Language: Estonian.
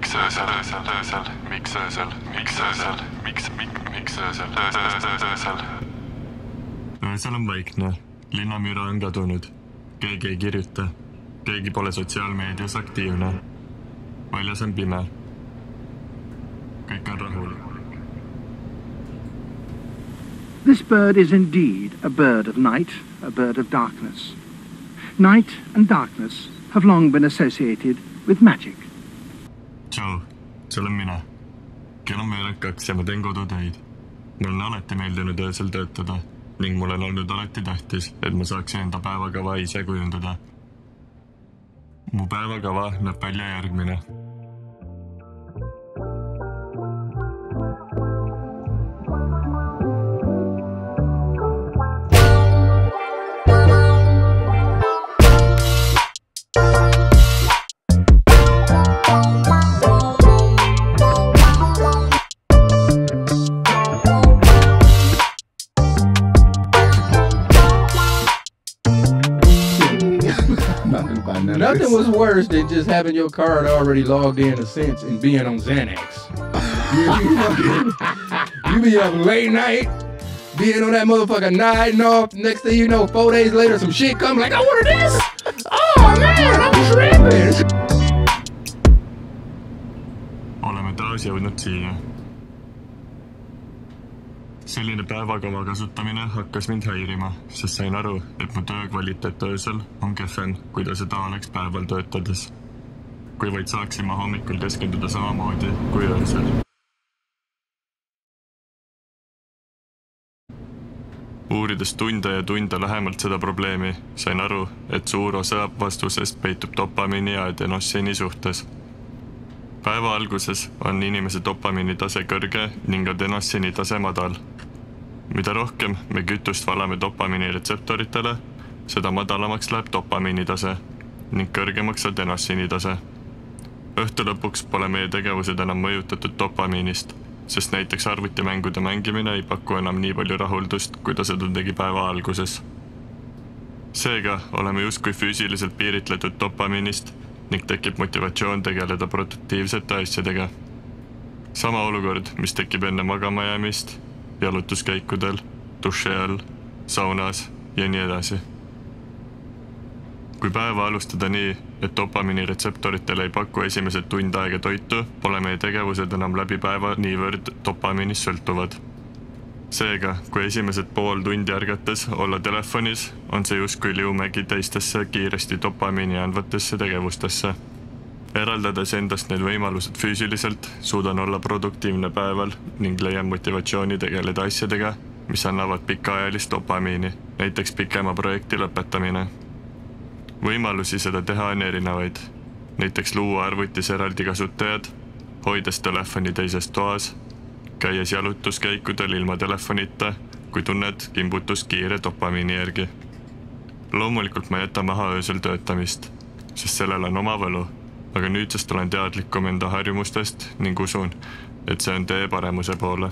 miks öösel, miks öösel, miks öösel, miks öösel. Öösel on vaikne, linnamüra on kadunud, keegi ei kirjuta, keegi pole sotsiaalmeedias aktiivne. Väljas on pime. Kõik on rahul. This bird is indeed a bird of night, a bird of darkness. Night and darkness have long been associated with magic. Tšau, see olen mina. Kell on veerand 2 ja ma teen kodutöid. Mul on alati meeldinud öösel töötada ning mul on olnud alati tähtis, et ma saaksin enda päevakava ise kujundada. Mu päevakava näeb välja järgmine. Nothing was worse than just having your card already logged in a sense and being on Xanax. You be up late night, being on that motherfucker night and off. Next thing you know, 4 days later, some shit come like, I wanted this. Oh man, I'm tripping. Oleme taas jõudnud siia. Selline päevakava kasutamine hakkas mind häirima, sest sain aru, et mu töö kvaliteet öösel on kehvem, kui ta seda oleks päeval töötades. Kui vaid saaksin ma hommikul keskenduda samamoodi kui öösel. Uurides tunde ja tunde lähemalt seda probleemi, sain aru, et suur osa vastusest peitub dopamiini ja adenossiini suhtes. Päeva alguses on inimese dopamiini tase kõrge ning adenossiini tase madal. Mida rohkem me kütust valame dopamiini retseptoritele, seda madalamaks läheb dopamiini tase ning kõrgemaks adenossiini tase. Õhtu lõpuks pole meie tegevused enam mõjutatud dopamiinist, sest näiteks arvutimängude mängimine ei paku enam nii palju rahuldust, kui ta seda tegi päeva alguses. Seega oleme justkui füüsiliselt piiritletud dopamiinist ning tekib motivatsioon tegeleda produktiivsete asjadega. Sama olukord, mis tekib enne magama jäämist, jalutuskäikudel, duši all, saunas ja nii edasi. Kui päeva alustada nii, et dopamiini retseptoritele ei paku esimesed tund aega toitu, pole meie tegevused enam läbi päeva niivõrd dopamiinist sõltuvad. Seega, kui esimesed pool tundi ärgates olla telefonis, on see justkui liumägi teistesse kiiresti dopamiini andvatesse tegevustesse. Eraldades endast need võimalused füüsiliselt, suudan olla produktiivne päeval ning leian motivatsiooni tegeleda asjadega, mis annavad pikaajalist dopamiini, näiteks pikema projekti lõpetamine. Võimalusi seda teha on erinevaid, näiteks luua arvutis eraldi kasutajad, hoides telefoni teises toas, käies jalutuskäikudel ilma telefonita, kui tunned kimbutust kiire dopamiini järgi. Loomulikult ma jätan maha öösel töötamist, sest sellel on oma võlu, aga nüüdsest olen teadlikum enda harjumustest ning usun, et see on tee paremuse poole.